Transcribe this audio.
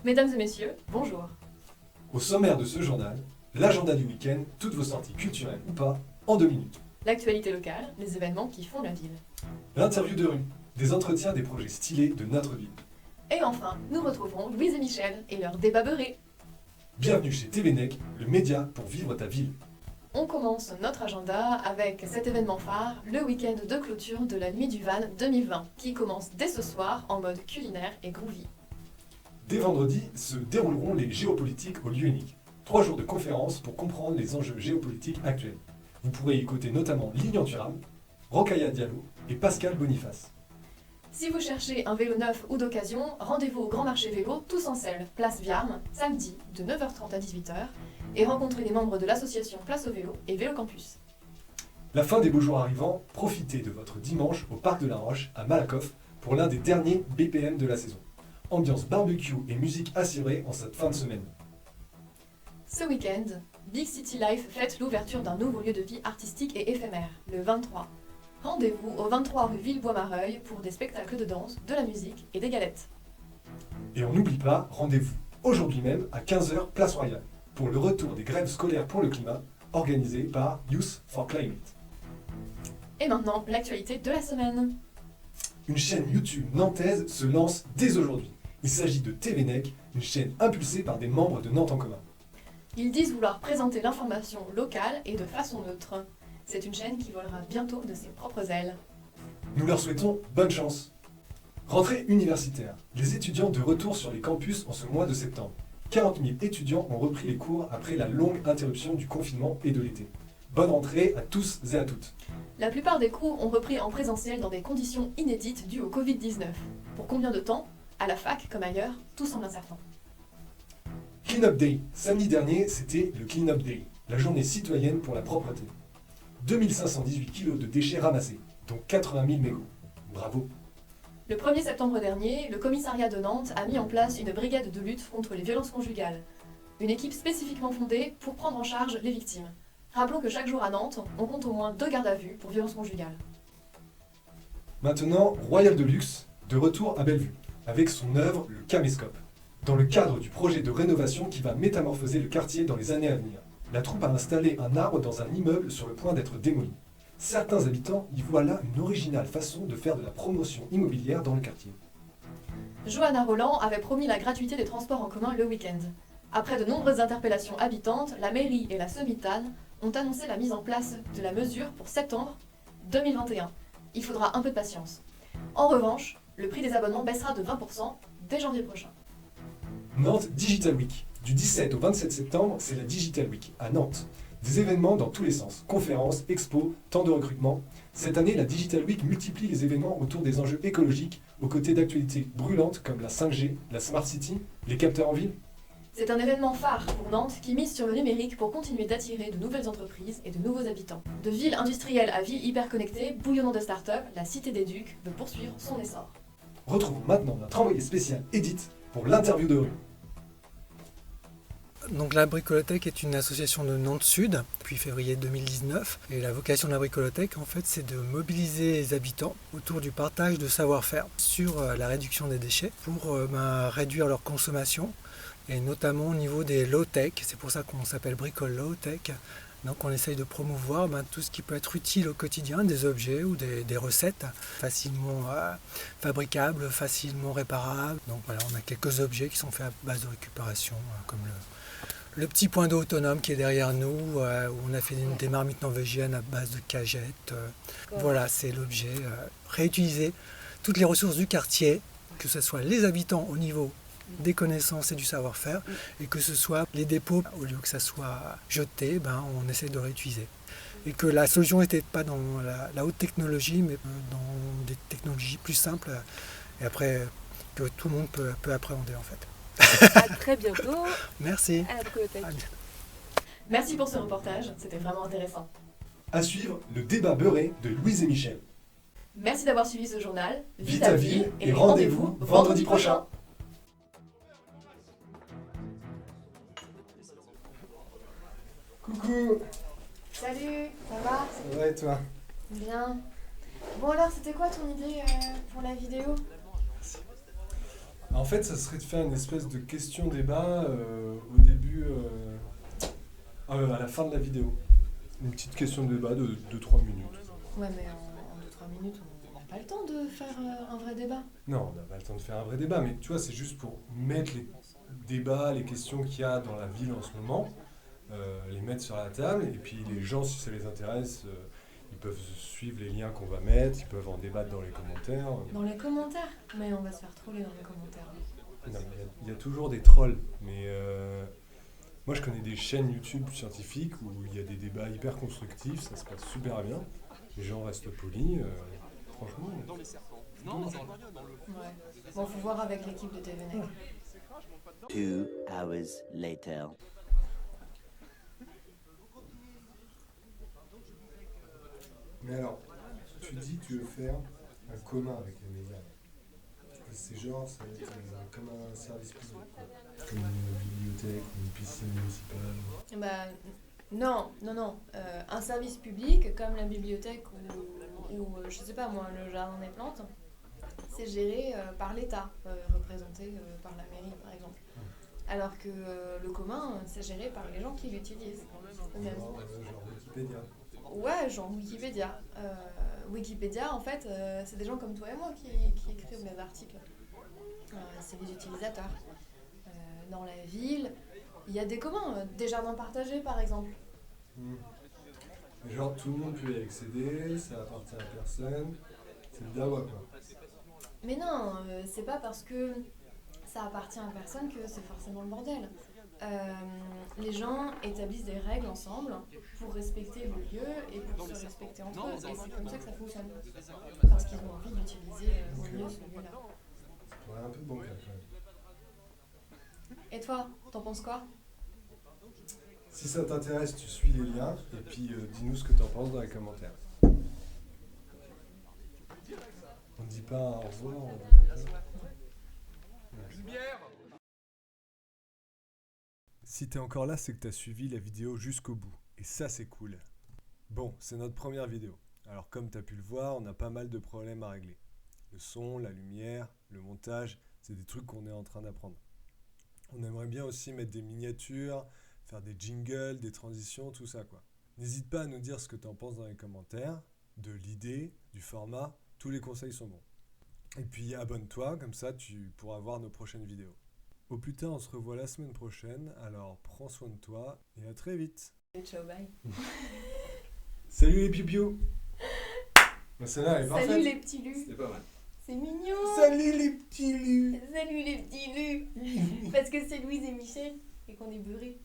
Mesdames et messieurs, bonjour. Au sommaire de ce journal, l'agenda du week-end, toutes vos sorties culturelles ou pas, en 2 minutes. L'actualité locale, les événements qui font la ville. L'interview de rue, des entretiens des projets stylés de notre ville. Et enfin, nous retrouverons Louise et Michel et leur débat beurré. Bienvenue chez TVNEC, le média pour vivre ta ville. On commence notre agenda avec cet événement phare, le week-end de clôture de la Nuit du Van 2020, qui commence dès ce soir en mode culinaire et groovy. Dès vendredi se dérouleront les géopolitiques au lieu unique. 3 jours de conférences pour comprendre les enjeux géopolitiques actuels. Vous pourrez y écouter notamment Lilian Thuram, Rokhaya Diallo et Pascal Boniface. Si vous cherchez un vélo neuf ou d'occasion, rendez-vous au Grand Marché Vélo Tous en Selle, place Viarme, samedi de 9h30 à 18h, et rencontrez les membres de l'association Place au Vélo et Vélo Campus. La fin des beaux jours arrivant, profitez de votre dimanche au Parc de la Roche à Malakoff pour l'un des derniers BPM de la saison. Ambiance barbecue et musique assurée en cette fin de semaine. Ce week-end, Big City Life fête l'ouverture d'un nouveau lieu de vie artistique et éphémère, le 23. Rendez-vous au 23 rue Villebois-Mareuil pour des spectacles de danse, de la musique et des galettes. Et on n'oublie pas, rendez-vous aujourd'hui même à 15h place Royale pour le retour des grèves scolaires pour le climat organisées par Youth for Climate. Et maintenant, l'actualité de la semaine. Une chaîne YouTube nantaise se lance dès aujourd'hui. Il s'agit de TVNEC, une chaîne impulsée par des membres de Nantes en commun. Ils disent vouloir présenter l'information locale et de façon neutre. C'est une chaîne qui volera bientôt de ses propres ailes. Nous leur souhaitons bonne chance. Rentrée universitaire. Les étudiants de retour sur les campus en ce mois de septembre. 40 000 étudiants ont repris les cours après la longue interruption du confinement et de l'été. Bonne rentrée à tous et à toutes. La plupart des cours ont repris en présentiel dans des conditions inédites dues au Covid-19. Pour combien de temps? À la fac comme ailleurs, tout semble incertain. Clean Up Day. Samedi dernier, c'était le Clean Up Day, la journée citoyenne pour la propreté. 2518 kg de déchets ramassés, dont 80 000 mégots. Bravo. Le 1er septembre dernier, le commissariat de Nantes a mis en place une brigade de lutte contre les violences conjugales. Une équipe spécifiquement fondée pour prendre en charge les victimes. Rappelons que chaque jour à Nantes, on compte au moins 2 gardes à vue pour violences conjugales. Maintenant, Royal Deluxe, de retour à Bellevue, avec son œuvre Le Caméscope, dans le cadre du projet de rénovation qui va métamorphoser le quartier dans les années à venir. La troupe a installé un arbre dans un immeuble sur le point d'être démoli. Certains habitants y voient là une originale façon de faire de la promotion immobilière dans le quartier. Johanna Roland avait promis la gratuité des transports en commun le week-end. Après de nombreuses interpellations habitantes, la mairie et la Semitane ont annoncé la mise en place de la mesure pour septembre 2021. Il faudra un peu de patience. En revanche, le prix des abonnements baissera de 20% dès janvier prochain. Nantes Digital Week. Du 17 au 27 septembre, c'est la Digital Week à Nantes. Des événements dans tous les sens, conférences, expos, temps de recrutement. Cette année, la Digital Week multiplie les événements autour des enjeux écologiques, aux côtés d'actualités brûlantes comme la 5G, la Smart City, les capteurs en ville. C'est un événement phare pour Nantes qui mise sur le numérique pour continuer d'attirer de nouvelles entreprises et de nouveaux habitants. De ville industrielle à ville hyper connectée, bouillonnant de start-up, la Cité des Ducs veut poursuivre son essor. Retrouvons maintenant notre envoyé spécial Edith pour l'interview de rue. Donc la Bricolothèque est une association de Nantes Sud depuis février 2019 et la vocation de la Bricolothèque en fait c'est de mobiliser les habitants autour du partage de savoir-faire sur la réduction des déchets pour réduire leur consommation et notamment au niveau des low-tech, c'est pour ça qu'on s'appelle Bricole Low-Tech. Donc on essaye de promouvoir tout ce qui peut être utile au quotidien, des objets ou des recettes facilement fabricables, facilement réparables. Donc voilà, on a quelques objets qui sont faits à base de récupération comme le petit point d'eau autonome qui est derrière nous, où on a fait des marmites norvégiennes à base de cagettes. Voilà, c'est l'objet. Réutiliser toutes les ressources du quartier, que ce soit les habitants au niveau des connaissances et du savoir-faire, et que ce soit les dépôts, au lieu que ça soit jeté, on essaie de réutiliser. Et que la solution n'était pas dans la haute technologie, mais dans des technologies plus simples, et après que tout le monde peut appréhender en fait. À très bientôt. Merci. À la Bricolothèque. Merci pour ce reportage, c'était vraiment intéressant. À suivre, le débat beurré de Louise et Michel. Merci d'avoir suivi ce journal. Vite à ville et rendez-vous vendredi prochain. Coucou. Salut, ça va? Ça va et toi? Bien. Bon alors, c'était quoi ton idée pour la vidéo? En fait, ça serait de faire une espèce de question-débat au début, à la fin de la vidéo. Une petite question-débat de 2-3 minutes. Ouais, mais en 2-3 minutes, on n'a pas le temps de faire un vrai débat. Non, on n'a pas le temps de faire un vrai débat, mais tu vois, c'est juste pour mettre les débats, les questions qu'il y a dans la ville en ce moment, les mettre sur la table, et puis les gens, si ça les intéresse, ils peuvent suivre les liens qu'on va mettre, ils peuvent en débattre dans les commentaires. Dans les commentaires? Mais on va se faire troller dans les commentaires. Non, il y a toujours des trolls, mais moi je connais des chaînes YouTube scientifiques où il y a des débats hyper constructifs, ça se passe super bien, les gens restent polis, franchement. Ouais. Bon, faut voir avec l'équipe de TVNet. 2 hours later. Mais alors, tu dis que tu veux faire un commun avec les médias. C'est genre, ça va être comme un service public, quoi. Comme une bibliothèque ou une piscine municipale. Bah, non. Un service public comme la bibliothèque ou je sais pas moi, le jardin des plantes, c'est géré par l'État, représenté par la mairie par exemple. Alors que le commun, c'est géré par les gens qui l'utilisent eux-mêmes. Genre Wikipédia. Ouais, genre Wikipédia. Wikipédia, en fait, c'est des gens comme toi et moi qui écrivent les articles. C'est les utilisateurs. Dans la ville, il y a des communs, des jardins partagés par exemple. Genre tout le monde peut y accéder, ça appartient à personne, c'est le dawa quoi. Mais non, c'est pas parce que ça appartient à personne que c'est forcément le bordel. Les gens établissent des règles ensemble pour respecter le lieu et pour se respecter entre eux. Et c'est comme ça que ça fonctionne. Parce qu'ils ont envie d'utiliser au mieux ce lieu-là. Ouais, un peu bancal quand même. Et toi, t'en penses quoi? Si ça t'intéresse, tu suis les liens et puis dis-nous ce que t'en penses dans les commentaires. On dit pas au revoir, on dit pas. Si t'es encore là, c'est que t'as suivi la vidéo jusqu'au bout. Et ça, c'est cool. Bon, c'est notre première vidéo. Alors comme t'as pu le voir, on a pas mal de problèmes à régler. Le son, la lumière, le montage, c'est des trucs qu'on est en train d'apprendre. On aimerait bien aussi mettre des miniatures, faire des jingles, des transitions, tout ça quoi. N'hésite pas à nous dire ce que t'en penses dans les commentaires, de l'idée, du format, tous les conseils sont bons. Et puis abonne-toi, comme ça tu pourras voir nos prochaines vidéos. Au plus tard, on se revoit la semaine prochaine, alors prends soin de toi et à très vite. Ciao, bye. Salut les piou-piou. Celle-là elle est parfaite. Salut les petits lus. C'était pas mal. C'est mignon. Salut les petits lus. Salut les petits lus. Parce que c'est Louise et Michel et qu'on est beurrés.